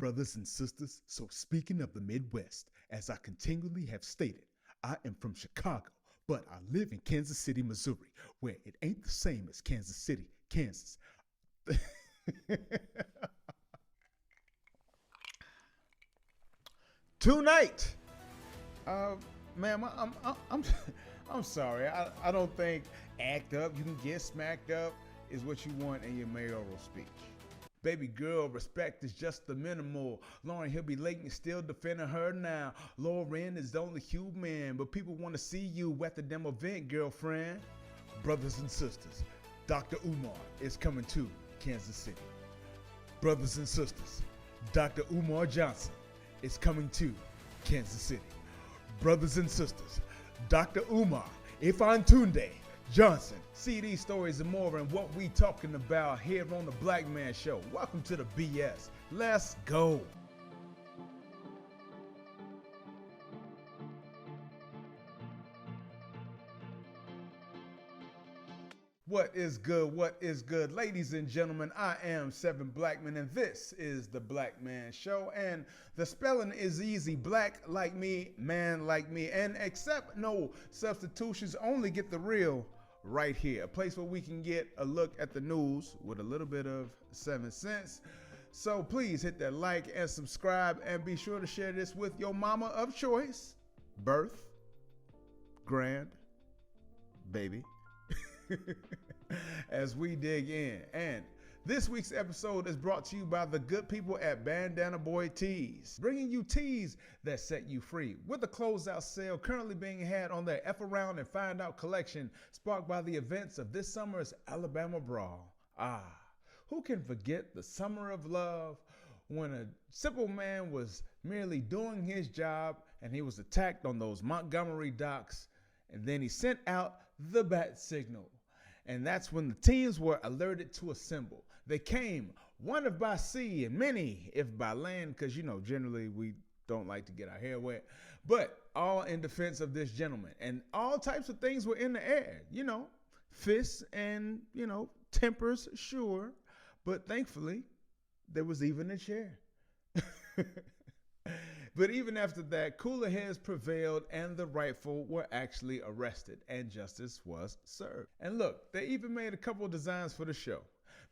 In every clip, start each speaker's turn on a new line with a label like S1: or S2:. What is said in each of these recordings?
S1: brothers and sisters. So speaking of the Midwest, as I continually have stated, I am from Chicago, but I live in Kansas City, Missouri, where it ain't the same as Kansas City, Kansas. Tonight, ma'am, I'm sorry. I don't think act up, you can get smacked up is what you want in your mayoral speech. Baby girl, respect is just the minimal. Lauren Hill be late and still defending her now. Lauren is only human, but people want to see you at the demo event, girlfriend. Brothers and sisters, Dr. Umar is coming to Kansas City. Brothers and sisters, Dr. Umar Johnson is coming to Kansas City. Brothers and sisters, Dr. Umar Ifantunde Johnson. See these stories and more and what we talking about here on the Black Man Show. Welcome to the BS. Let's go. What is good? What is good? Ladies and gentlemen, I am Seven Blackman and this is the Black Man Show. And the spelling is easy. Black like me, man like me. And accept no substitutions. Only get the real right here. A place where we can get a look at the news with a little bit of 7 cents. So please hit that like and subscribe and be sure to share this with your mama of choice. Birth, grand, baby. As we dig in. And this week's episode is brought to you by the good people at Bandana Boy Tees, bringing you tees that set you free with a closeout sale currently being had on their F Around and Find Out collection, sparked by the events of this summer's Alabama Brawl. Who can forget the summer of love when a simple man was merely doing his job and he was attacked on those Montgomery docks, and then he sent out the bat signal. And that's when the teams were alerted to assemble. They came, one if by sea and many if by land, because, generally we don't like to get our hair wet, but all in defense of this gentleman. And all types of things were in the air, fists and, tempers, sure. But thankfully, there was even a chair. But even after that, cooler heads prevailed and the rightful were actually arrested and justice was served. And look, they even made a couple of designs for the show.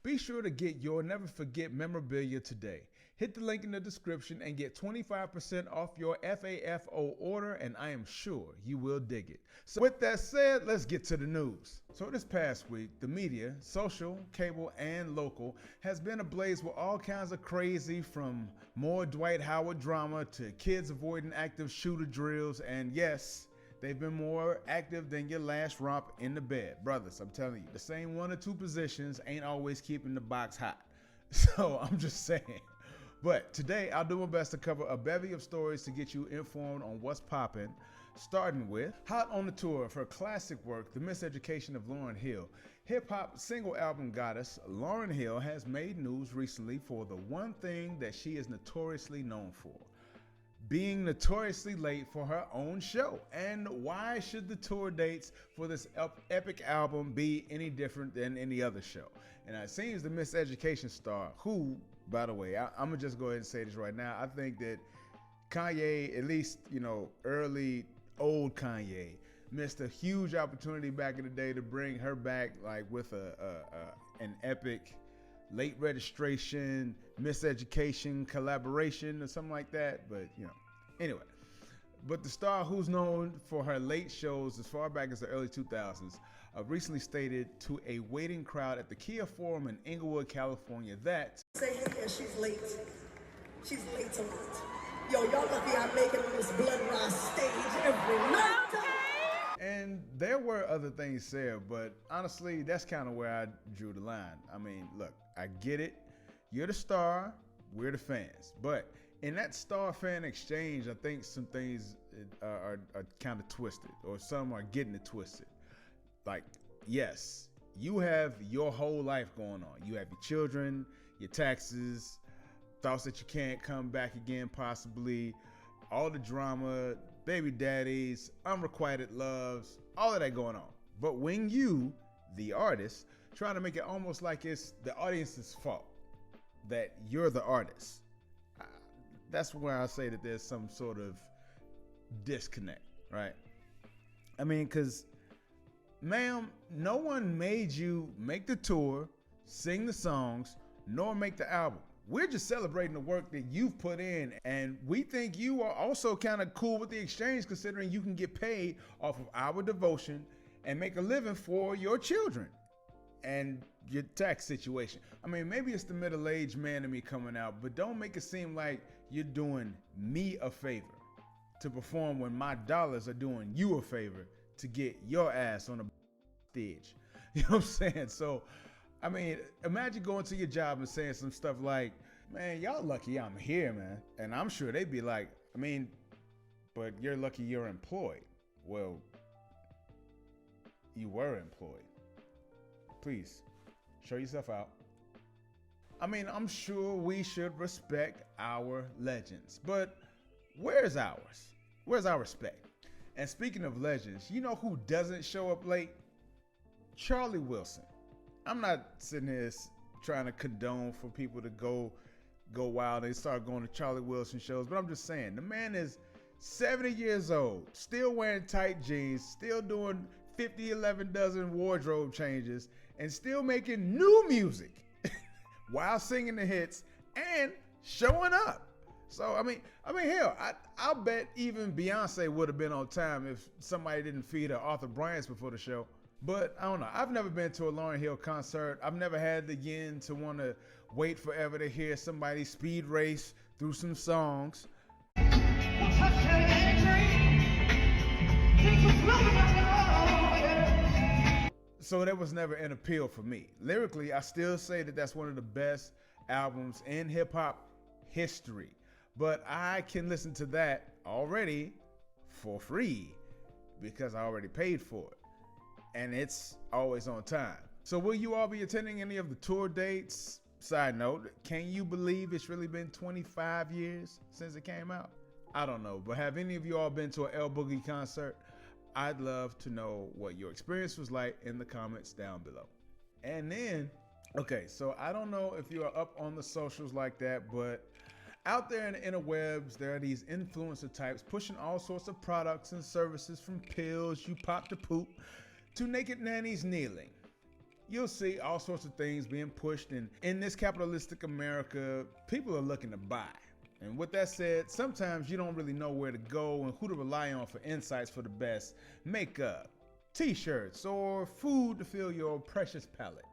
S1: Be sure to get your never forget memorabilia today. Hit the link in the description and get 25% off your FAFO order, and I am sure you will dig it. So with that said, let's get to the news. So this past week, the media, social, cable, and local, has been ablaze with all kinds of crazy, from more Dwight Howard drama to kids avoiding active shooter drills, and yes, they've been more active than your last romp in the bed. Brothers, I'm telling you, the same 1 or 2 positions ain't always keeping the box hot. So I'm just saying. But today, I'll do my best to cover a bevy of stories to get you informed on what's popping, starting with hot on the tour of her classic work, The Miseducation of Lauryn Hill. Hip-hop single album goddess Lauryn Hill has made news recently for the one thing that she is notoriously known for: being notoriously late for her own show. And why should the tour dates for this epic album be any different than any other show? And it seems the Miseducation star, who, by the way, I'm going to just go ahead and say this right now. I think that Kanye, at least, early, old Kanye, missed a huge opportunity back in the day to bring her back, like with an epic late registration, Miseducation collaboration or something like that. But, anyway. But the star, who's known for her late shows as far back as the early 2000s, recently stated to a waiting crowd at the Kia Forum in Inglewood, California that
S2: say, hey, yeah, she's late. She's late a lot. Yo, y'all lucky I make it on this blood rise stage every night.
S1: And there were other things said, but honestly, that's kind of where I drew the line. I mean, look, I get it. You're the star, we're the fans. But in that star-fan exchange, I think some things are kind of twisted, or some are getting it twisted. Like, yes, you have your whole life going on. You have your children, your taxes, thoughts that you can't come back again possibly, all the drama, baby daddies, unrequited loves, all of that going on. But when you, the artist, try to make it almost like it's the audience's fault that you're the artist, that's where I say that there's some sort of disconnect, right? I mean, because, ma'am, no one made you make the tour, sing the songs, nor make the album. We're just celebrating the work that you've put in, and we think you are also kind of cool with the exchange, considering you can get paid off of our devotion and make a living for your children and your tax situation. I mean, maybe it's the middle-aged man in me coming out, but don't make it seem like you're doing me a favor to perform when my dollars are doing you a favor to get your ass on a stage. You know what I'm saying? So, I mean, imagine going to your job and saying some stuff like, man, y'all lucky I'm here, man. And I'm sure they'd be like, I mean, but you're lucky you're employed. Well, you were employed. Please, show yourself out. I mean, I'm sure we should respect our legends, but where's ours? Where's our respect? And speaking of legends, you know who doesn't show up late? Charlie Wilson. I'm not sitting here trying to condone for people to go wild and start going to Charlie Wilson shows, but I'm just saying, the man is 70 years old, still wearing tight jeans, still doing 11 dozen wardrobe changes, and still making new music while singing the hits and showing up. So, I mean, hell, I'll bet even Beyonce would have been on time if somebody didn't feed her Arthur Bryant's before the show. But I don't know. I've never been to a Lauryn Hill concert. I've never had the yin to want to wait forever to hear somebody speed race through some songs. So that was never an appeal for me. Lyrically, I still say that that's one of the best albums in hip hop history. But I can listen to that already for free because I already paid for it. And it's always on time. So will you all be attending any of the tour dates? Side note, can you believe it's really been 25 years since it came out? I don't know, but have any of you all been to an El Boogie concert? I'd love to know what your experience was like in the comments down below. And then, okay, so I don't know if you are up on the socials like that, but out there in the interwebs, there are these influencer types pushing all sorts of products and services, from pills you pop to poop to naked nannies kneeling. You'll see all sorts of things being pushed, and in this capitalistic America, people are looking to buy. And with that said, sometimes you don't really know where to go and who to rely on for insights for the best makeup, t-shirts, or food to fill your precious palate.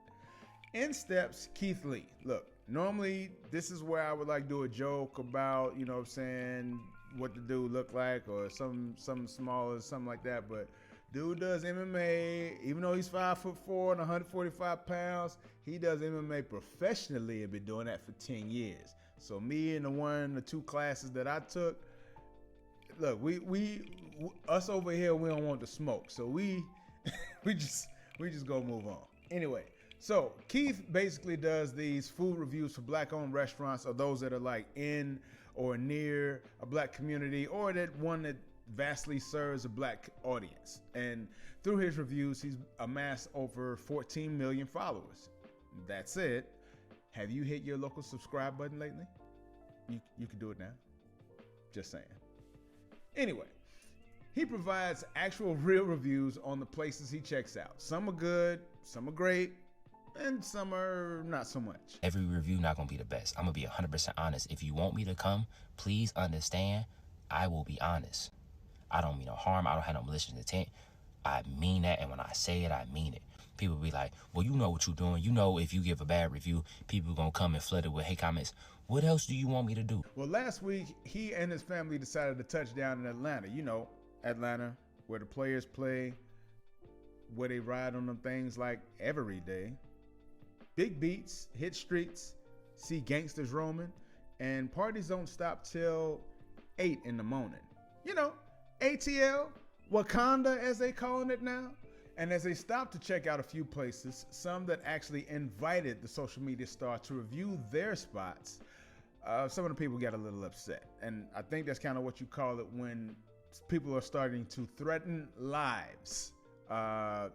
S1: In steps Keith Lee. Look, normally this is where I would like do a joke about, you know what I'm saying, what the dude look like, or something small or something like that, but dude does MMA. Even though he's 5'4" and 145 pounds, he does MMA professionally and been doing that for 10 years. So me and the 2 classes that I took, look, us over here, we don't want to smoke. So we just gonna move on. Anyway, so Keith basically does these food reviews for black-owned restaurants, or those that are like in or near a black community, or that one that vastly serves a black audience. And through his reviews, he's amassed over 14 million followers. That said, have you hit your local subscribe button lately? You can do it now. Just saying. Anyway, he provides actual real reviews on the places he checks out. Some are good, some are great, and some are not so much.
S3: Every review not gonna be the best. I'm gonna be 100% honest. If you want me to come, please understand, I will be honest. I don't mean no harm. I don't have no malicious intent. I mean that, and when I say it, I mean it. People be like, well, you know what you're doing. You know if you give a bad review, people gonna come and flood it with hate comments. What else do you want me to do?
S1: Well, last week, he and his family decided to touch down in Atlanta. You know, Atlanta, where the players play, where they ride on them things like every day. Big beats, hit streets, see gangsters roaming, and parties don't stop till 8 in the morning. You know, ATL, Wakanda as they calling it now. And as they stopped to check out a few places, some that actually invited the social media star to review their spots, some of the people got a little upset. And I think that's kind of what you call it when people are starting to threaten lives. I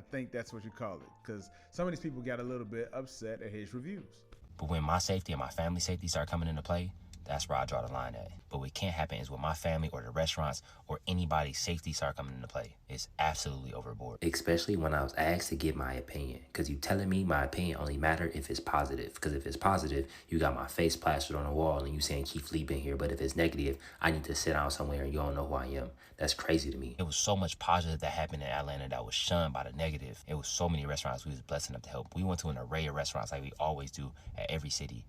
S1: think that's what you call it, because some of these people got a little bit upset at his reviews.
S3: But when my safety and my family safety start coming into play, That's where I draw the line at. But what can't happen is with my family or the restaurants or anybody's safety start coming into play. It's absolutely overboard. Especially when I was asked to give my opinion. Because you telling me my opinion only matter if it's positive. Because if it's positive, you got my face plastered on the wall and you saying Keith Lee been here. But if it's negative, I need to sit down somewhere and you don't know who I am. That's crazy to me. It was so much positive that happened in Atlanta that was shunned by the negative. It was so many restaurants we was blessed enough to help. We went to an array of restaurants like we always do at every city.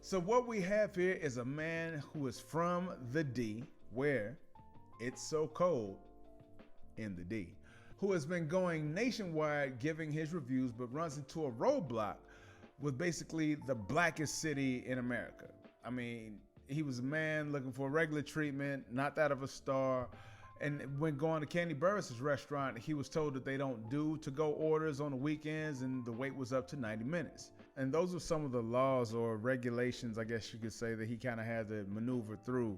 S1: So what we have here is a man who is from the D, where it's so cold in the D, who has been going nationwide giving his reviews, but runs into a roadblock with basically the blackest city in America. I mean, he was a man looking for regular treatment, not that of a star. And when going to Candy Burris' restaurant, he was told that they don't do to-go orders on the weekends, and the wait was up to 90 minutes. And those are some of the laws or regulations, I guess you could say, that he kind of had to maneuver through.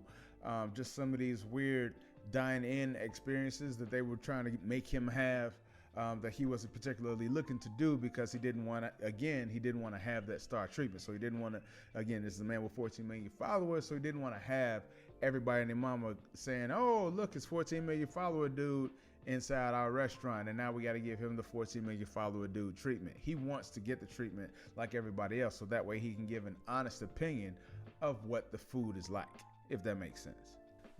S1: Just some of these weird dine-in experiences that they were trying to make him have, that he wasn't particularly looking to do because he didn't want to have that star treatment. So he didn't want to, again, this is a man with 14 million followers, so he didn't want to have everybody and their mama saying, oh, look, it's 14 million follower dude inside our restaurant, and now we got to give him the 14 million follower dude treatment. He wants to get the treatment like everybody else, so that way he can give an honest opinion of what the food is like, if that makes sense.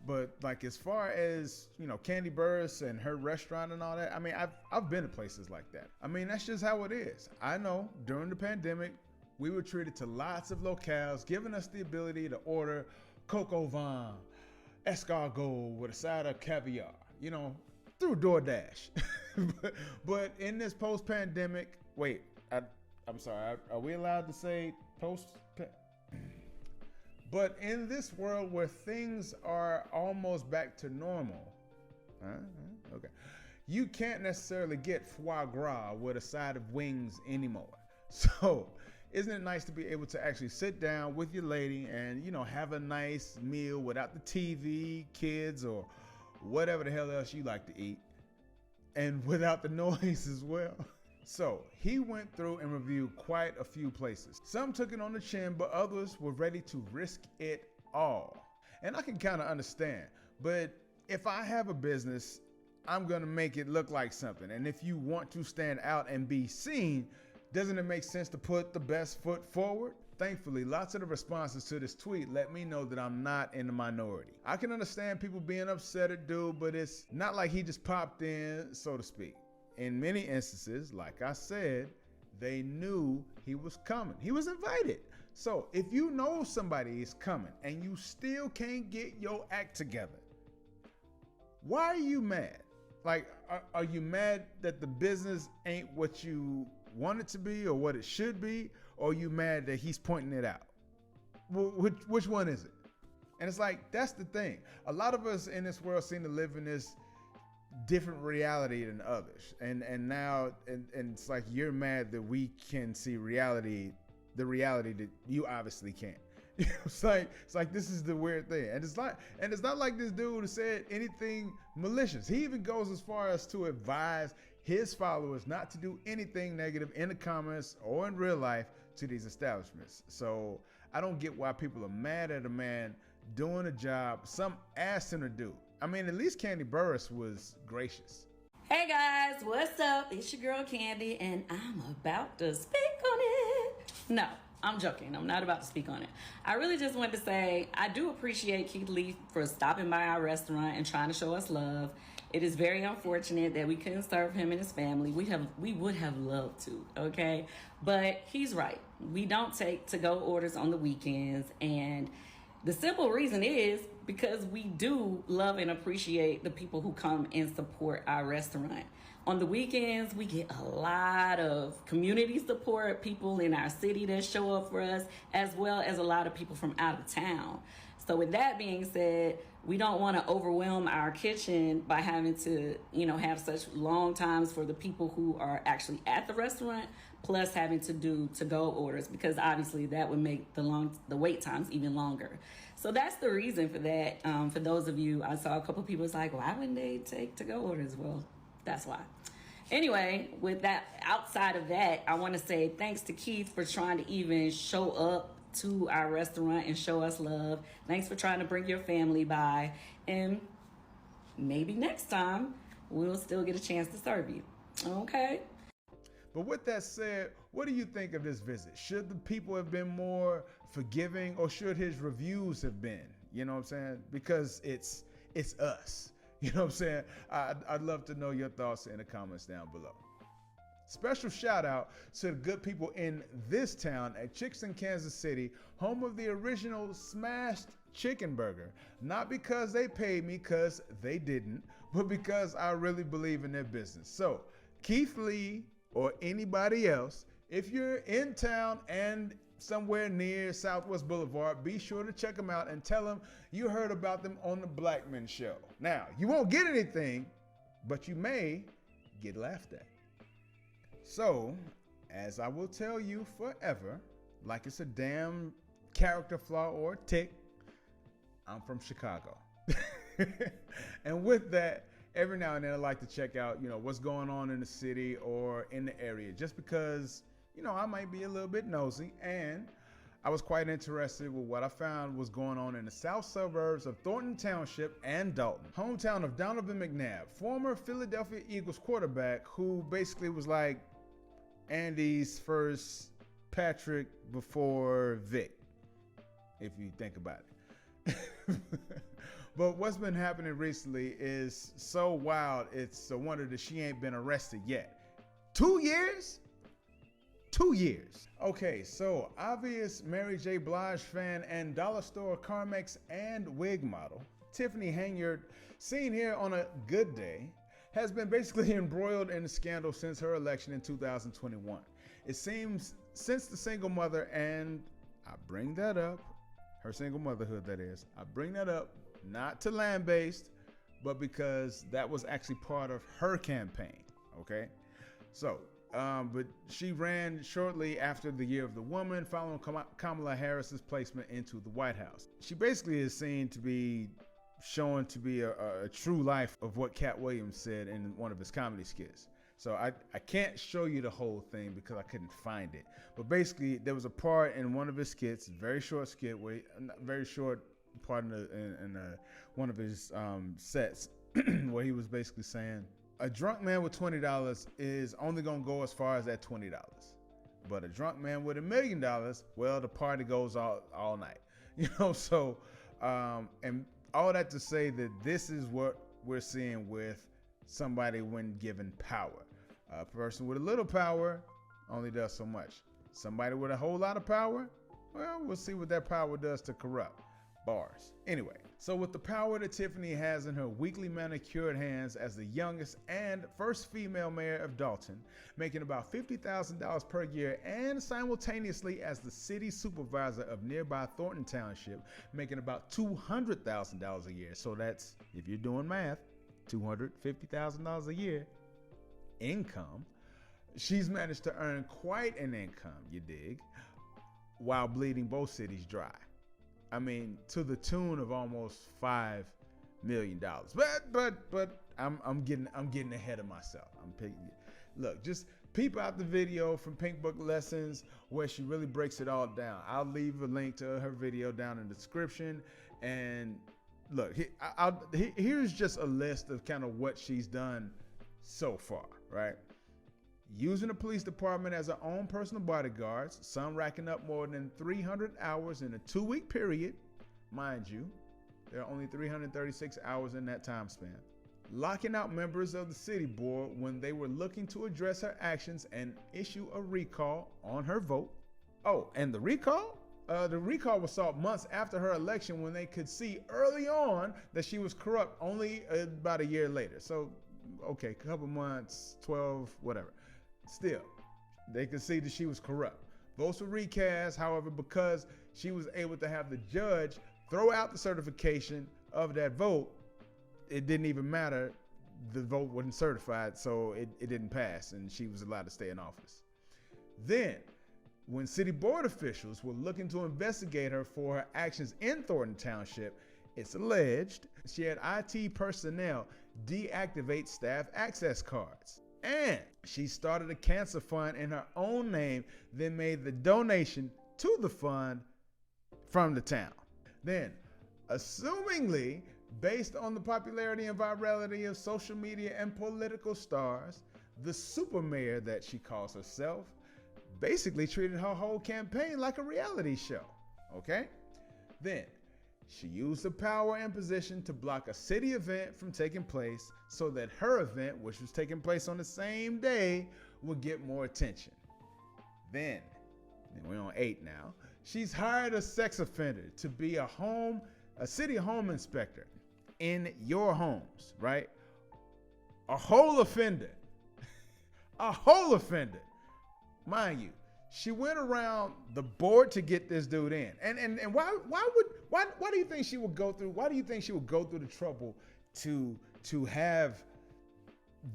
S1: But like, as far as, you know, Candy Burris and her restaurant and all that, I mean, I've been to places like that. I mean, that's just how it is. I know during the pandemic, we were treated to lots of locales, giving us the ability to order coq au vin, escargot with a side of caviar, you know, through DoorDash. but in this post-pandemic, I'm sorry, are we allowed to say post? But in this world where things are almost back to normal, okay, you can't necessarily get foie gras with a side of wings anymore. So isn't it nice to be able to actually sit down with your lady and, you know, have a nice meal without the TV, kids, or whatever the hell else you like to eat, and without the noise as well? So he went through and reviewed quite a few places. Some took it on the chin, but others were ready to risk it all. And I can kind of understand, but if I have a business, I'm gonna make it look like something. And if you want to stand out and be seen, doesn't it make sense to put the best foot forward? Thankfully, lots of the responses to this tweet let me know that I'm not in the minority. I can understand people being upset at dude, but it's not like he just popped in, so to speak. In many instances, like I said, they knew he was coming. He was invited. So if you know somebody is coming and you still can't get your act together, why are you mad? Like, are you mad that the business ain't what you want it to be or what it should be? Or are you mad that he's pointing it out? Which one is it? And it's like, that's the thing. A lot of us in this world seem to live in this different reality than others. And now it's like you're mad that we can see reality, the reality that you obviously can't. It's like this is the weird thing. And it's not like this dude said anything malicious. He even goes as far as to advise his followers not to do anything negative in the comments or in real life to these establishments. So I don't get why people are mad at a man doing a job some asked him to do. I mean, at least Candy Burris was gracious.
S4: Hey guys, what's up? It's your girl Candy, and I'm about to speak on it. No, I'm joking. I'm not about to speak on it. I really just wanted to say I do appreciate Keith Lee for stopping by our restaurant and trying to show us love. It is very unfortunate that we couldn't serve him and his family. We would have loved to, okay? But he's right. We don't take to-go orders on the weekends, and the simple reason is because we do love and appreciate the people who come and support our restaurant. On the weekends, we get a lot of community support, people in our city that show up for us, as well as a lot of people from out of town. So with that being said, we don't want to overwhelm our kitchen by having to, have such long times for the people who are actually at the restaurant, plus having to do to-go orders, because obviously that would make the wait times even longer. So that's the reason for that. For those of you, I saw a couple people was like, why wouldn't they take to-go orders? Well, that's why. Anyway, with that, outside of that, I want to say thanks to Keith for trying to even show up to our restaurant and show us love. Thanks for trying to bring your family by. And maybe next time we'll still get a chance to serve you. Okay?
S1: But with that said, what do you think of this visit? Should the people have been more forgiving, or should his reviews have been? You know what I'm saying? Because it's us. You know what I'm saying? I'd love to know your thoughts in the comments down below. Special shout out to the good people in this town at Chickson, Kansas City, home of the original smashed chicken burger. Not because they paid me, because they didn't, but because I really believe in their business. So Keith Lee or anybody else, if you're in town and somewhere near Southwest Boulevard, be sure to check them out and tell them you heard about them on the Black Men Show. Now, you won't get anything, but you may get laughed at. So, as I will tell you forever, like it's a damn character flaw or tick, I'm from Chicago. And with that, every now and then I like to check out, what's going on in the city or in the area, just because, I might be a little bit nosy. And I was quite interested with what I found was going on in the south suburbs of Thornton Township and Dalton, hometown of Donovan McNabb, former Philadelphia Eagles quarterback, who basically was like Andy's first Patrick before Vic, if you think about it. But what's been happening recently is so wild, it's a wonder that she ain't been arrested yet. 2 years? 2 years. Okay, so obvious Mary J. Blige fan and dollar store Carmex and wig model Tiffany Hayward, seen here on a good day, has been basically embroiled in a scandal since her election in 2021. It seems since the single mother, and I bring that up, her single motherhood that is, I bring that up not to land-based, but because that was actually part of her campaign, okay? So, but she ran shortly after the Year of the Woman, following Kamala Harris's placement into the White House. She basically is seen to be shown to be a true life of what Cat Williams said in one of his comedy skits. So I can't show you the whole thing because I couldn't find it. But basically, there was a part in one of his skits, very short skit, very short part in one of his sets, where he was basically saying, a drunk man with $20 is only gonna go as far as that $20. But a drunk man with $1 million, well, the party goes all night. So, and all that to say that this is what we're seeing with somebody when given power. A person with a little power only does so much. Somebody with a whole lot of power, well, we'll see what that power does to corrupt. Bars. Anyway, so with the power that Tiffany has in her weekly manicured hands as the youngest and first female mayor of Dalton, making about $50,000 per year, and simultaneously as the city supervisor of nearby Thornton Township, making about $200,000 a year. So that's, if you're doing math, $250,000 a year income. She's managed to earn quite an income, you dig, while bleeding both cities dry. I mean, to the tune of almost $5 million. But I'm getting ahead of myself. Look, just peep out the video from Pink Book Lessons where she really breaks it all down. I'll leave a link to her video down in the description. And look, here's just a list of kind of what she's done so far, right? Using the police department as her own personal bodyguards, some racking up more than 300 hours in a 2-week period. Mind you, there are only 336 hours in that time span. Locking out members of the city board when they were looking to address her actions and issue a recall on her vote. Oh, and the recall? The recall was sought months after her election when they could see early on that she was corrupt, only about a year later. So, okay, a couple months, 12, whatever. Still, they could see that she was corrupt. Votes were recast, however, because she was able to have the judge throw out the certification of that vote, it didn't even matter. The vote wasn't certified, so it didn't pass, and she was allowed to stay in office. Then, when city board officials were looking to investigate her for her actions in Thornton Township, it's alleged she had IT personnel deactivate staff access cards. And she started a cancer fund in her own name, then made the donation to the fund from the town. Then, assumingly, based on the popularity and virality of social media and political stars, the SuperMayor that she calls herself basically treated her whole campaign like a reality show, okay? Then, she used the power and position to block a city event from taking place so that her event, which was taking place on the same day, would get more attention. Then, we're on 8 now, she's hired a sex offender to be a city home inspector in your homes, right? A whole offender. A whole offender. Mind you, she went around the board to get this dude in. And why do you think she would go through the trouble to have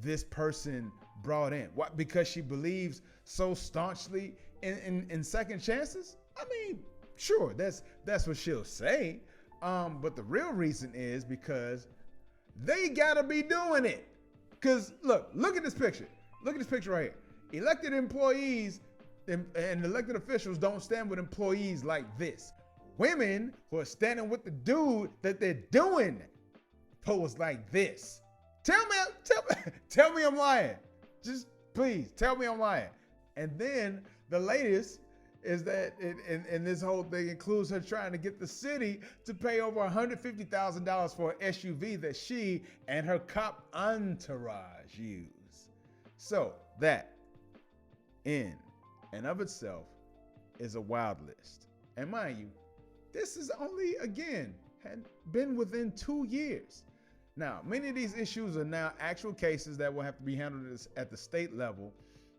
S1: this person brought in? What, because she believes so staunchly in second chances? I mean, sure, that's what she'll say. But the real reason is because they gotta be doing it. Cause look at this picture. Look at this picture right here. Elected employees and elected officials don't stand with employees like this. Women who are standing with the dude that they're doing pose like this. Tell me I'm lying. Just please tell me I'm lying. And then the latest is that and this whole thing includes her trying to get the city to pay over $150,000 for an SUV that she and her cop entourage use. So that, in and of itself, is a wild list. And mind you, this is only, again, had been within 2 years. Now, many of these issues are now actual cases that will have to be handled at the state level,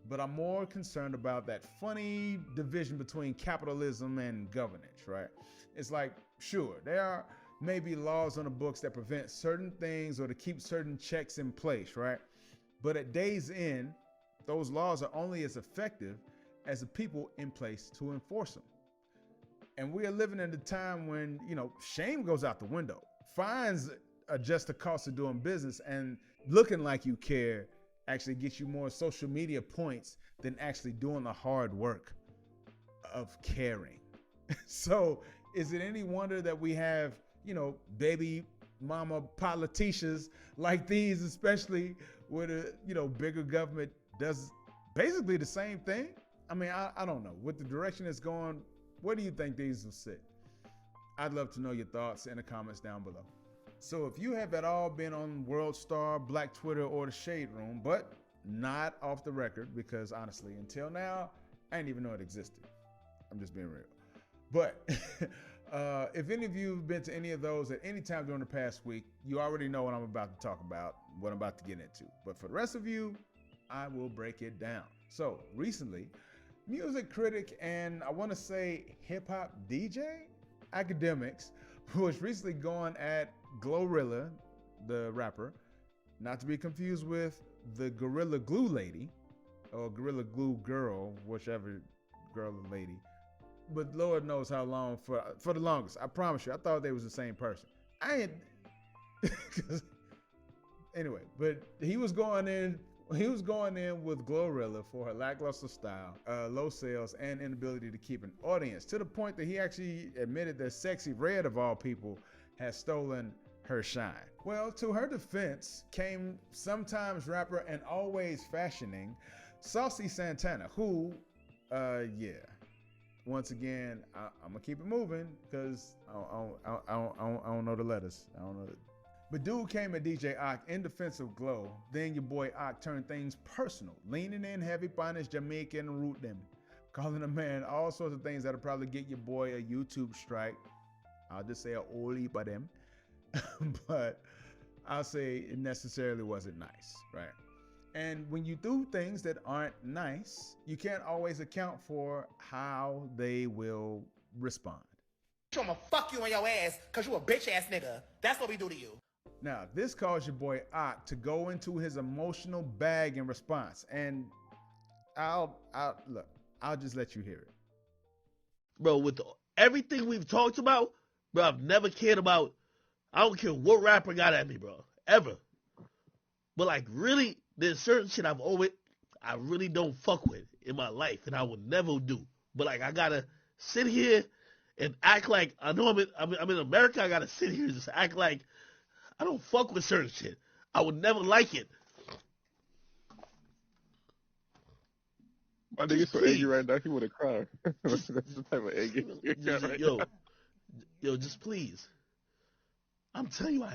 S1: but I'm more concerned about that funny division between capitalism and governance, right? It's like, sure, there are maybe laws on the books that prevent certain things or to keep certain checks in place, right? But at day's end, those laws are only as effective as the people in place to enforce them. And we are living in a time when, shame goes out the window. Fines are just the cost of doing business, and looking like you care actually gets you more social media points than actually doing the hard work of caring. So is it any wonder that we have, baby mama politicians like these, especially where the, bigger government does basically the same thing? I mean, I don't know. With the direction it's going, where do you think these will sit? I'd love to know your thoughts in the comments down below. So if you have at all been on World Star, Black Twitter, or the Shade Room, but not off the record, because honestly, until now, I didn't even know it existed. I'm just being real. But if any of you have been to any of those at any time during the past week, you already know what I'm about to talk about, what I'm about to get into. But for the rest of you, I will break it down. So recently, music critic and I want to say hip hop DJ Academics was recently going at Glorilla, the rapper, not to be confused with the Gorilla Glue lady or Gorilla Glue girl, whichever girl or lady. But Lord knows how long for the longest. I promise you, I thought they was the same person. I ain't. Anyway, but he was going in with Glorilla for her lackluster style, low sales, and inability to keep an audience, to the point that he actually admitted that Sexy Red, of all people, has stolen her shine. Well, to her defense came sometimes rapper and always fashioning Saucy Santana, who, once again, I'm gonna keep it moving because I don't know the letters. I don't know. But dude came at DJ Ock in defense of Glow. Then your boy Ock turned things personal, leaning in heavy on his Jamaican root them, calling a man all sorts of things that'll probably get your boy a YouTube strike. I'll just say a whole heap of them. But I'll say it necessarily wasn't nice, right? And when you do things that aren't nice, you can't always account for how they will respond.
S5: I'm gonna fuck you on your ass because you a bitch ass nigga. That's what we do to you.
S1: Now, this caused your boy Ock to go into his emotional bag in response. And I'll just let you hear it.
S6: Bro, with everything we've talked about, bro, I've never cared about, I don't care what rapper got at me, bro, ever. But like really, there's certain shit I really don't fuck with in my life and I would never do. But like I gotta sit here and act like I know I'm in America. I gotta sit here and just act like I don't fuck with certain shit. I would never like it.
S7: My nigga's so angry right now, he would have cried. That's the type of anger you got right now.
S6: Yo, just please. I'm telling you,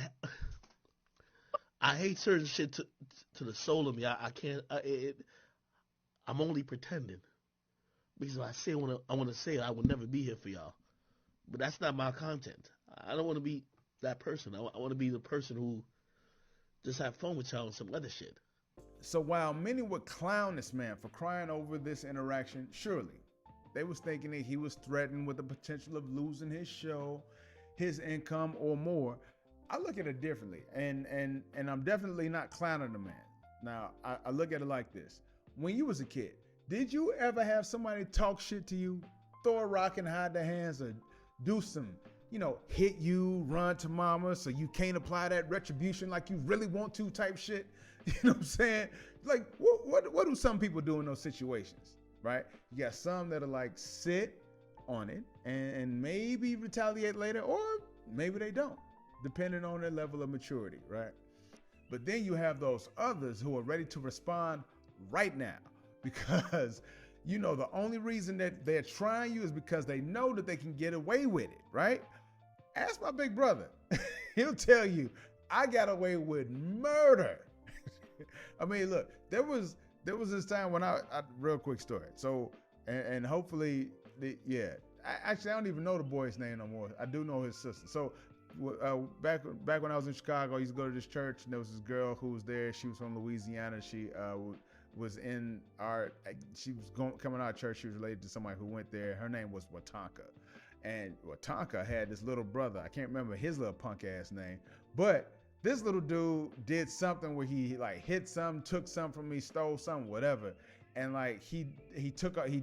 S6: I hate certain shit to the soul of me. I can't. I'm only pretending because if I say what I want to say, I would never be here for y'all. But that's not my content. I don't want to be that person. I want to be the person who just have fun with y'all and some other shit.
S1: So while many would clown this man for crying over this interaction, surely they was thinking that he was threatened with the potential of losing his show, his income, or more. I look at it differently, and I'm definitely not clowning the man. Now, I look at it like this. When you was a kid, did you ever have somebody talk shit to you, throw a rock and hide their hands, or do some, hit you, run to mama so you can't apply that retribution like you really want to type shit? You know what I'm saying? Like, what do some people do in those situations, right? You got some that are like sit on it and maybe retaliate later, or maybe they don't, depending on their level of maturity, right? But then you have those others who are ready to respond right now because, the only reason that they're trying you is because they know that they can get away with it, right? Ask my big brother. He'll tell you, I got away with murder. I mean, look, there was this time when I real quick story. So, and hopefully, actually, I don't even know the boy's name no more. I do know his sister. So, back when I was in Chicago, I used to go to this church, and there was this girl who was there. She was from Louisiana. She was in coming out of church. She was related to somebody who went there. Her name was Watanka. And Watanka had this little brother. I can't remember his little punk ass name, but this little dude did something where he like hit something, took something from me, stole something, whatever. And like he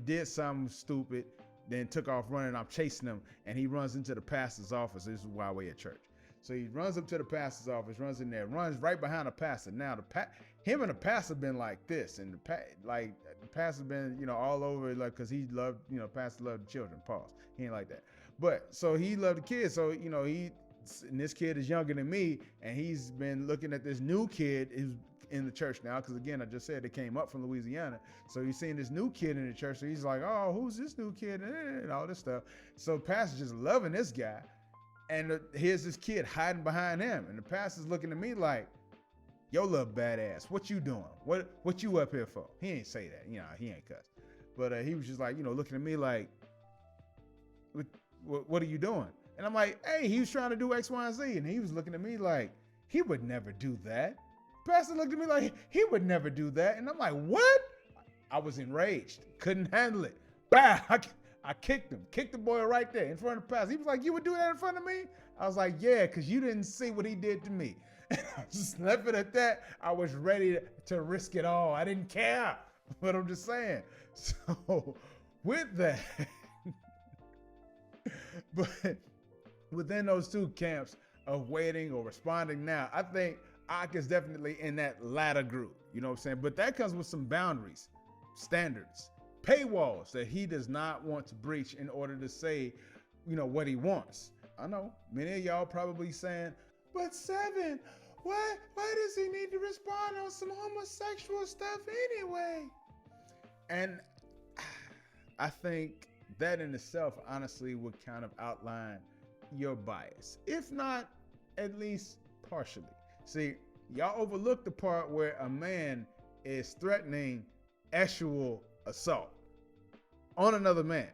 S1: did something stupid, then took off running. I'm chasing him, and he runs into the pastor's office. This is while we're at church. So he runs up to the pastor's office, runs in there, runs right behind the pastor. Now him and the pastor been like this, and the pastor been all over, like, because he loved, pastor loved the children. Pause. He ain't like that, but so he loved the kids. So and this kid is younger than me, and he's been looking at this new kid who's in the church now, because again, I just said they came up from Louisiana. So he's seeing this new kid in the church. So he's like, oh, who's this new kid? And all this stuff. So the pastor's just loving this guy. And here's this kid hiding behind him. And the pastor's looking at me like, yo, little badass, what you doing? What you up here for? He ain't say that. He ain't cuss. But he was just like, looking at me like, what are you doing? And I'm like, hey, he was trying to do X, Y, and Z. And he was looking at me like, he would never do that. Pastor looked at me like, he would never do that. And I'm like, what? I was enraged. Couldn't handle it. Bah! I kicked him. Kicked the boy right there in front of the pastor. He was like, you would do that in front of me? I was like, yeah, because you didn't see what he did to me. And I just left it at that. I was ready to risk it all. I didn't care. But I'm just saying. So with that, but within those two camps of waiting or responding now, I think Ak is definitely in that latter group. You know what I'm saying? But that comes with some boundaries, standards, paywalls that he does not want to breach in order to say, what he wants. I know many of y'all probably saying, but Seven, why does he need to respond on some homosexual stuff anyway? And I think that in itself, honestly, would kind of outline your bias, if not at least partially. See, y'all overlook the part where a man is threatening actual assault on another man.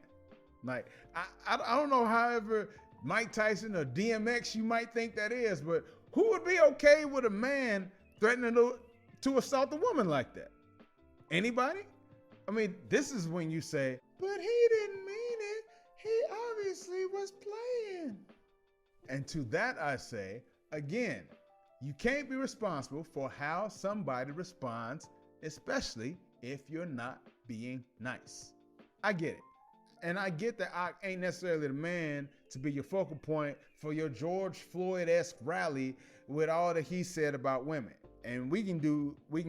S1: Like, I don't know, however Mike Tyson or DMX you might think that is, but who would be okay with a man threatening to assault a woman like that? Anybody? I mean, this is when you say, but he didn't mean it. He obviously was playing. And to that I say, again, you can't be responsible for how somebody responds, especially if you're not being nice. I get it. And I get that I ain't necessarily the man to be your focal point for your George Floyd-esque rally with all that he said about women. And we can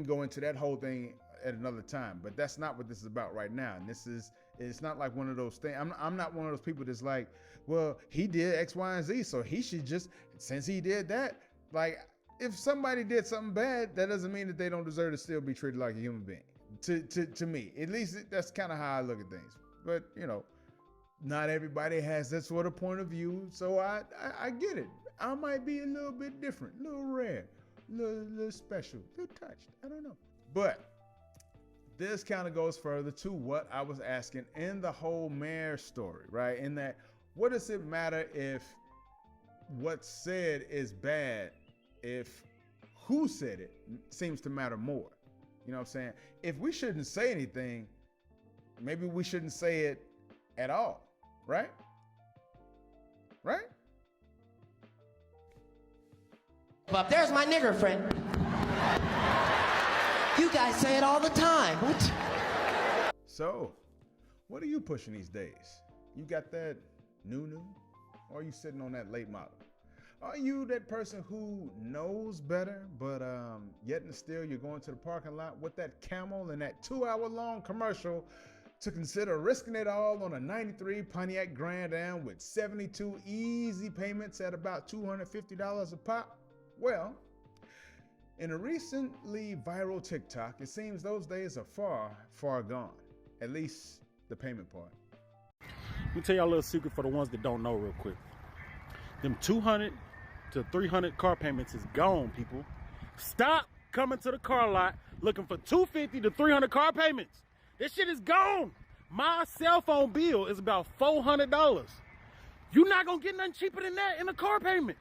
S1: go into that whole thing at another time, but that's not what this is about right now. And it's not like one of those things. I'm not one of those people that's like, well, he did X, Y, and Z, so he should just, since he did that, like, if somebody did something bad, that doesn't mean that they don't deserve to still be treated like a human being. To me, at least that's kind of how I look at things. But, you know, not everybody has that sort of point of view, so I get it. I might be a little bit different, a little rare, a little special, a little touched. I don't know. But this kind of goes further to what I was asking in the whole mayor story, right? In that, what does it matter if what's said is bad if who said it seems to matter more? You know what I'm saying? If we shouldn't say anything, maybe we shouldn't say it at all, right? Right?
S8: But there's my nigger friend. You guys say it all the time. What?
S1: So, what are you pushing these days? You got that new? Or are you sitting on that late model? Are you that person who knows better, but yet and still you're going to the parking lot with that Camel and that 2-hour-long commercial to consider risking it all on a 93 Pontiac Grand Am with 72 easy payments at about $250 a pop? Well, in a recently viral TikTok, it seems those days are far, far gone. At least the payment part.
S9: Let me tell y'all a little secret for the ones that don't know real quick. Them 200 to 300 car payments is gone, people. Stop coming to the car lot looking for 250 to 300 car payments. This shit is gone. My cell phone bill is about $400. You're not gonna get nothing cheaper than that in a car payment.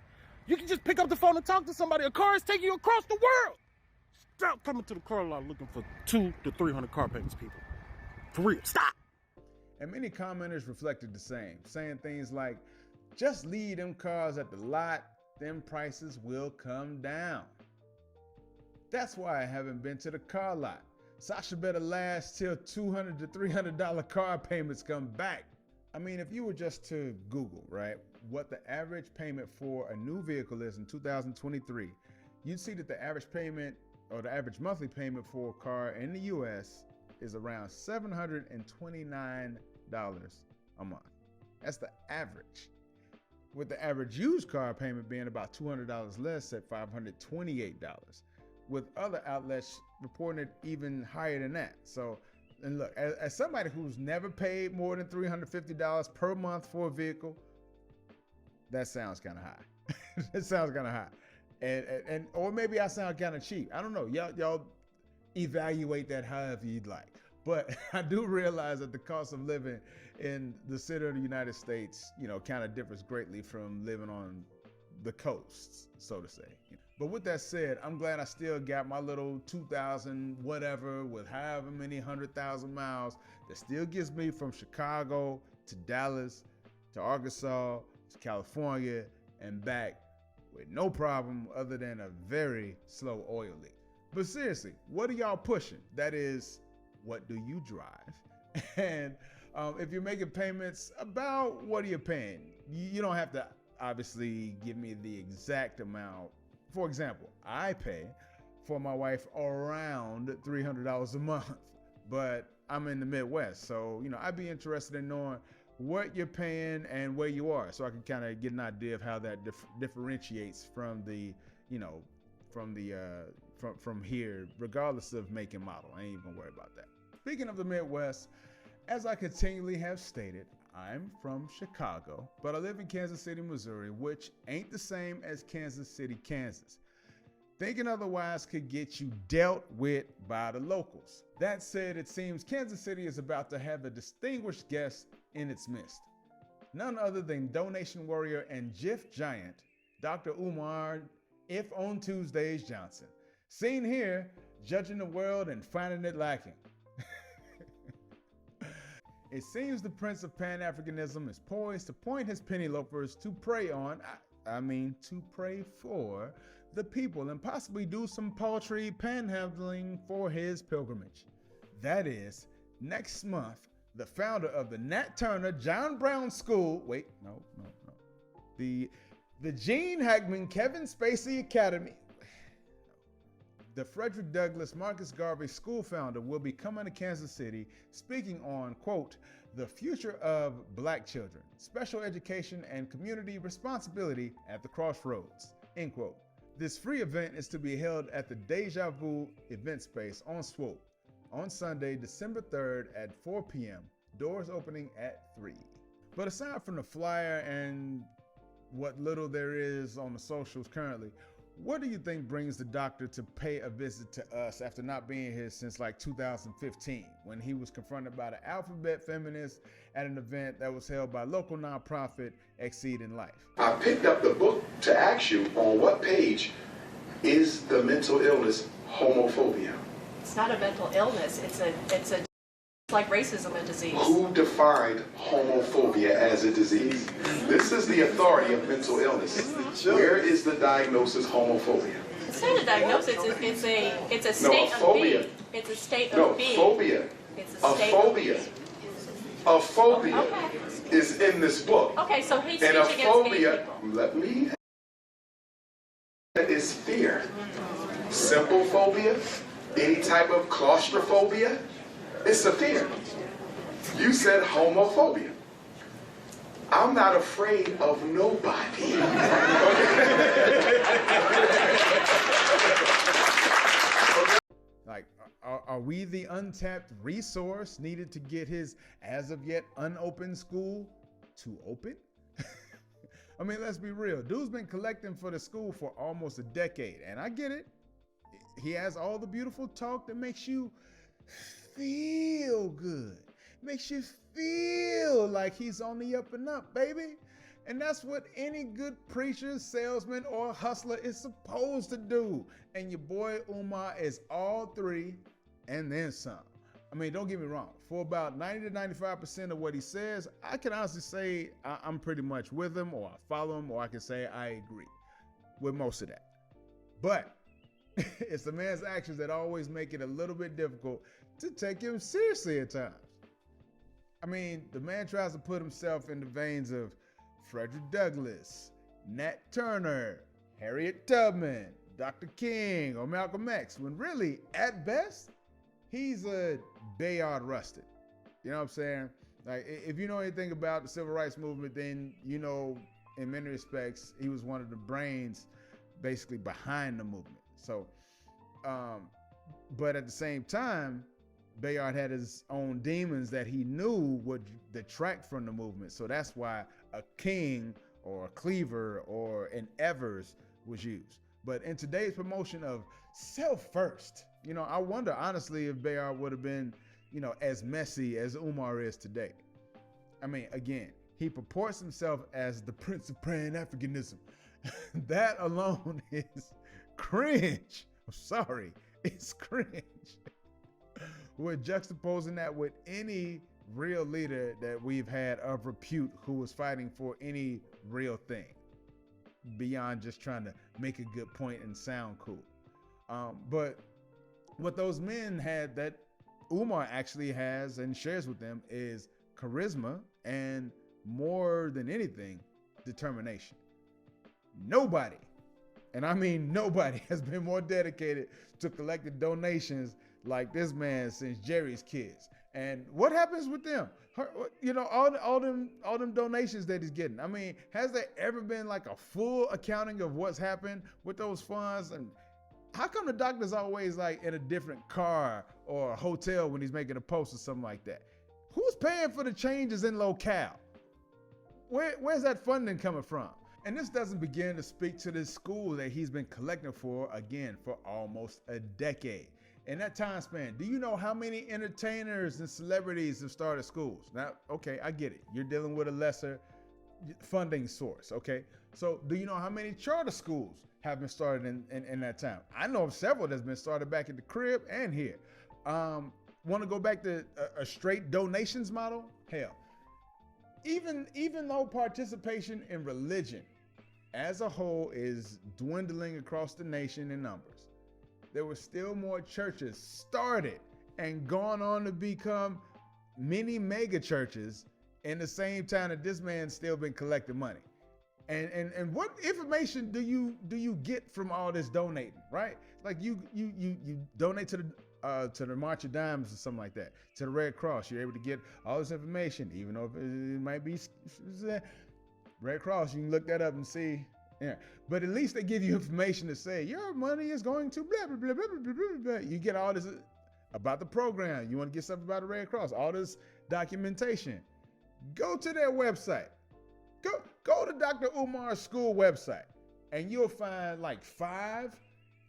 S9: You can just pick up the phone and talk to somebody. A car is taking you across the world. Stop coming to the car lot looking for 200 to 300 car payments, people. For real, stop.
S1: And many commenters reflected the same, saying things like, just leave them cars at the lot, them prices will come down. That's why I haven't been to the car lot. Sasha better last till $200 to $300 car payments come back. I mean, if you were just to Google, right, what the average payment for a new vehicle is in 2023, you'd see that the average payment or the average monthly payment for a car in the US is around $729 a month. That's the average. With the average used car payment being about $200 less at $528, with other outlets reporting it even higher than that. So, and look, as somebody who's never paid more than $350 per month for a vehicle, that sounds kind of high. It sounds kind of high. And or maybe I sound kind of cheap. I don't know. Y'all evaluate that however you'd like. But I do realize that the cost of living in the center of the United States, you know, kind of differs greatly from living on the coasts, so to say. But with that said, I'm glad I still got my little 2,000 whatever with however many 100,000 miles that still gets me from Chicago to Dallas to Arkansas to California and back with no problem other than a very slow oil leak. But seriously, what are y'all pushing? That is, what do you drive? And if you're making payments, about what are you paying? You don't have to obviously give me the exact amount. For example, I pay for my wife around $300 a month, but I'm in the Midwest. So, you know, I'd be interested in knowing what you're paying and where you are, so I can kind of get an idea of how that differentiates from the, you know, from here, regardless of make and model. I ain't even gonna worry about that. Speaking of the Midwest, as I continually have stated, I'm from Chicago, but I live in Kansas City, Missouri, which ain't the same as Kansas City, Kansas. Thinking otherwise could get you dealt with by the locals. That said, it seems Kansas City is about to have a distinguished guest in its midst. None other than donation warrior and GIF giant, Dr. Umar, if on Tuesdays Johnson. Seen here, judging the world and finding it lacking. It seems the Prince of Pan-Africanism is poised to point his penny loafers to prey on, to pray for the people and possibly do some paltry panhandling for his pilgrimage. That is, next month, the founder of the Nat Turner John Brown School, the Gene Hackman Kevin Spacey Academy, The Frederick Douglass Marcus Garvey School founder will be coming to Kansas City speaking on, quote, the future of black children, special education and community responsibility at the crossroads, end quote. This free event is to be held at the Deja Vu event space on Swope on Sunday, December 3rd at 4 p.m., doors opening at 3. But aside from the flyer and what little there is on the socials currently, what do you think brings the doctor to pay a visit to us after not being here since like 2015, when he was confronted by the alphabet feminists at an event that was held by local nonprofit Exceeding Life?
S10: I picked up the book to ask you on what page is the mental illness homophobia?
S11: It's not a mental illness. It's like racism, a disease.
S10: Who defined homophobia as a disease? This is the authority of mental illness. Where is the diagnosis homophobia?
S11: It's not a diagnosis. It's a state of being. It's a state of being.
S10: Phobia.
S11: It's
S10: a phobia. A phobia is in this book.
S11: Okay, so hate
S10: and
S11: speech against gay people.
S10: Let me. That is fear. Simple phobia, any type of claustrophobia. It's a fear. You said homophobia. I'm not afraid of nobody.
S1: Like, are we the untapped resource needed to get his as of yet unopened school to open? I mean, let's be real. Dude's been collecting for the school for almost a decade, and I get it. He has all the beautiful talk that makes you feel good, makes you feel like he's on the up and up, baby. And that's what any good preacher, salesman, or hustler is supposed to do. And your boy Umar is all three and then some. I mean, don't get me wrong. For about 90 to 95% of what he says, I can honestly say I'm pretty much with him, or I follow him, or I can say I agree with most of that. But it's the man's actions that always make it a little bit difficult to take him seriously at times. I mean, the man tries to put himself in the veins of Frederick Douglass, Nat Turner, Harriet Tubman, Dr. King, or Malcolm X, when really, at best, he's a Bayard Rustin. You know what I'm saying? Like, if you know anything about the civil rights movement, then you know, in many respects, he was one of the brains basically behind the movement. So, but at the same time, Bayard had his own demons that he knew would detract from the movement. So that's why a King or a Cleaver or an Evers was used. But in today's promotion of self first, you know, I wonder honestly if Bayard would have been, you know, as messy as Umar is today. I mean, again, he purports himself as the Prince of Pan-Africanism. That alone is cringe. I'm sorry, it's cringe. We're juxtaposing that with any real leader that we've had of repute who was fighting for any real thing beyond just trying to make a good point and sound cool. But what those men had that Umar actually has and shares with them is charisma and, more than anything, determination. Nobody, and I mean nobody, has been more dedicated to collecting donations like this man since Jerry's kids. And what happens with them? You know, all them donations that he's getting. I mean, has there ever been like a full accounting of what's happened with those funds? And how come the doctor's always like in a different car or a hotel when he's making a post or something like that? Who's paying for the changes in locale? Where's that funding coming from? And this doesn't begin to speak to this school that he's been collecting for, again, for almost a decade. In that time span, do you know how many entertainers and celebrities have started schools? Now, okay, I get it. You're dealing with a lesser funding source, okay? So do you know how many charter schools have been started in that time? I know of several that's been started back at the crib and here. Want to go back to a straight donations model? Hell, even though participation in religion as a whole is dwindling across the nation in numbers, there were still more churches started and gone on to become mini mega churches in the same time that this man's still been collecting money. And what information do you get from all this donating, right? Like you donate to the March of Dimes or something like that, to the Red Cross. You're able to get all this information, even though it might be Red Cross. You can look that up and see. Yeah, but at least they give you information to say your money is going to blah blah blah blah blah blah blah. You get all this about the program. You want to get something about the Red Cross, all this documentation. Go to their website. Go to Dr. Umar's school website, and you'll find like 5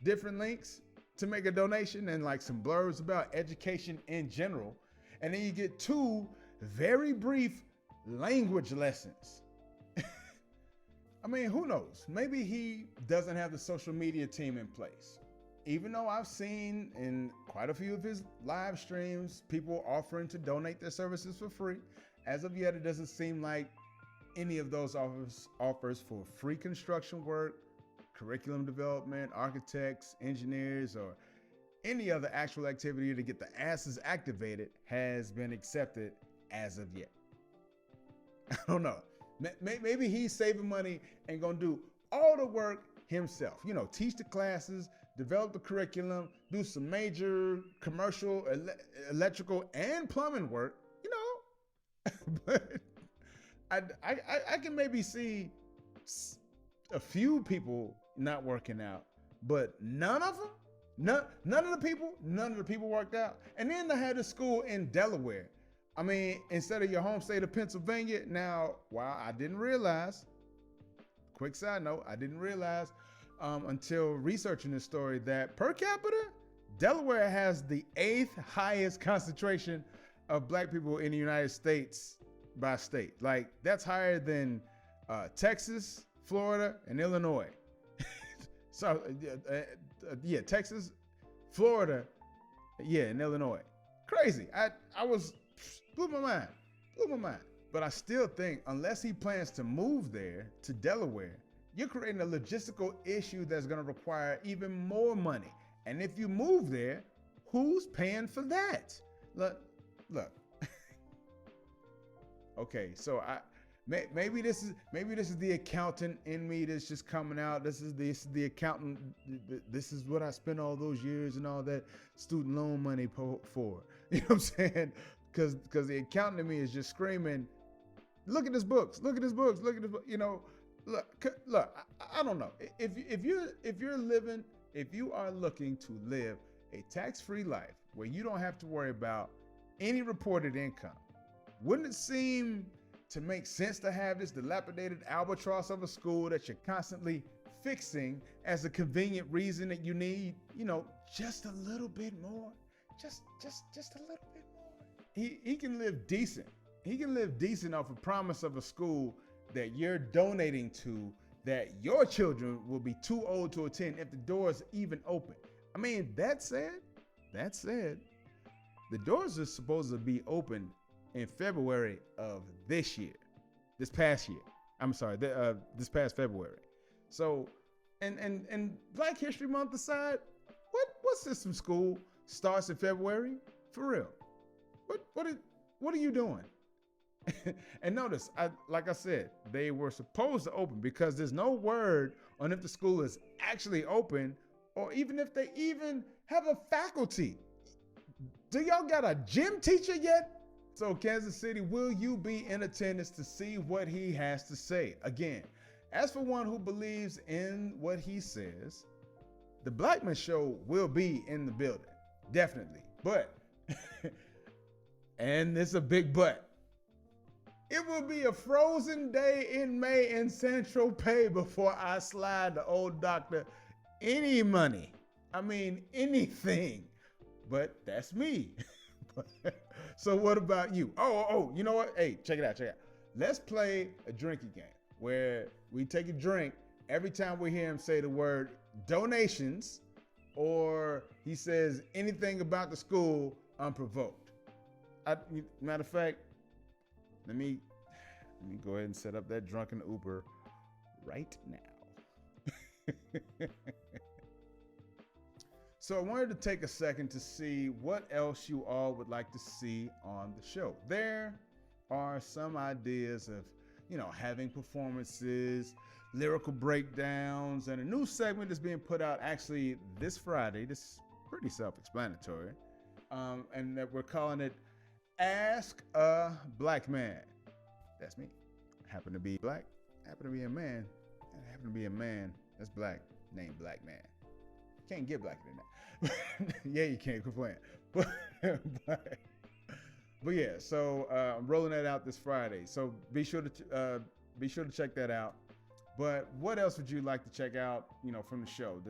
S1: different links to make a donation and like some blurbs about education in general. And then you get 2 very brief language lessons. I mean, who knows? Maybe he doesn't have the social media team in place. Even though I've seen in quite a few of his live streams, people offering to donate their services for free. As of yet, it doesn't seem like any of those offers for free construction work, curriculum development, architects, engineers, or any other actual activity to get the asses activated has been accepted as of yet. I don't know. Maybe he's saving money and gonna do all the work himself. You know, teach the classes, develop the curriculum, do some major commercial, electrical, and plumbing work. You know, but I can maybe see a few people not working out, but none of them, none of the people worked out. And then they had a school in Delaware. I mean, instead of your home state of Pennsylvania. Now, wow, I didn't realize, quick side note, I didn't realize until researching this story that per capita, Delaware has the 8th highest concentration of black people in the United States by state. Like, that's higher than Texas, Florida, and Illinois. So, yeah, Texas, Florida, yeah, and Illinois. Crazy. I was, blew my mind. But I still think, unless he plans to move there to Delaware, you're creating a logistical issue that's going to require even more money. And if you move there, who's paying for that? Look. Okay, so maybe this is the accountant in me that's just coming out. This is the accountant. This is what I spent all those years and all that student loan money for. You know what I'm saying? Because the accountant in me is just screaming, look at this books. You know, look. I don't know. If you are looking to live a tax-free life where you don't have to worry about any reported income, wouldn't it seem to make sense to have this dilapidated albatross of a school that you're constantly fixing as a convenient reason that you need, you know, just a little bit more, just a little bit more. He can live decent. He can live decent off a promise of a school that you're donating to, that your children will be too old to attend if the doors even open. I mean, that said, the doors are supposed to be open in February of this past February. So, and Black History Month aside, what system school starts in February? For real. What are you doing? And notice, like I said, they were supposed to open because there's no word on if the school is actually open or even if they even have a faculty. Do y'all got a gym teacher yet? So Kansas City, will you be in attendance to see what he has to say? Again, as for one who believes in what he says, the Blackman Show will be in the building, definitely. But, and it's a big but, it will be a frozen day in May in Central Pay before I slide the old doctor any money. I mean, anything. But that's me. So what about you? Oh, you know what? Hey, check it out. Let's play a drinking game where we take a drink every time we hear him say the word donations or he says anything about the school unprovoked. Matter of fact, let me go ahead and set up that drunken Uber right now. So I wanted to take a second to see what else you all would like to see on the show. There are some ideas of, you know, having performances, lyrical breakdowns, and a new segment is being put out actually this Friday. This is pretty self-explanatory. And that we're calling it Ask a Black Man. That's me. I happen to be black, I happen to be a man, and I happen to be a man that's black, named Black Man. Can't get blacker than that. Yeah, you can't complain. But yeah, so I'm rolling that out this Friday. So be sure to check that out. But what else would you like to check out, from the show?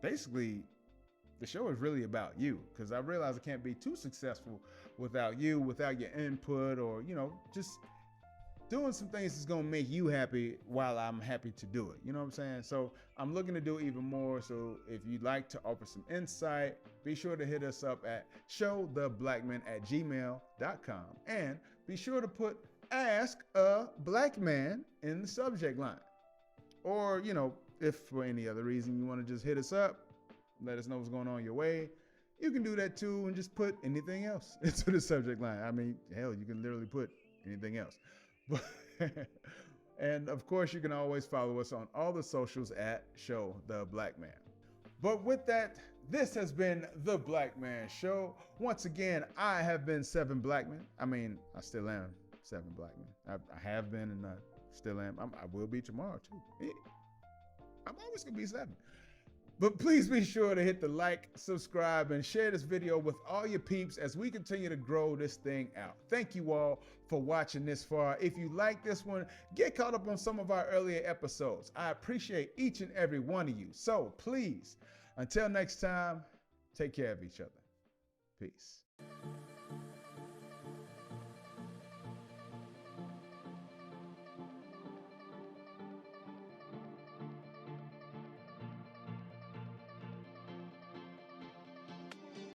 S1: Basically, the show is really about you, because I realize I can't be too successful without you, without your input, or, just doing some things that's going to make you happy while I'm happy to do it. You know what I'm saying? So I'm looking to do even more. So if you'd like to offer some insight, be sure to hit us up at showtheblackman@gmail.com, and be sure to put Ask a Black Man in the subject line. Or, if for any other reason you want to just hit us up, let us know what's going on your way, you can do that too, and just put anything else into the subject line. I mean, hell, you can literally put anything else. And of course, you can always follow us on all the socials at Show the Black Man. But with that, this has been The Black Man Show. Once again, I have been Seven Blackman. I mean, I still am Seven Blackman. I have been, and I still am. I will be tomorrow too. Yeah. I'm always gonna be seven. But please be sure to hit the like, subscribe, and share this video with all your peeps as we continue to grow this thing out. Thank you all for watching this far. If you like this one, get caught up on some of our earlier episodes. I appreciate each and every one of you. So please, until next time, take care of each other. Peace.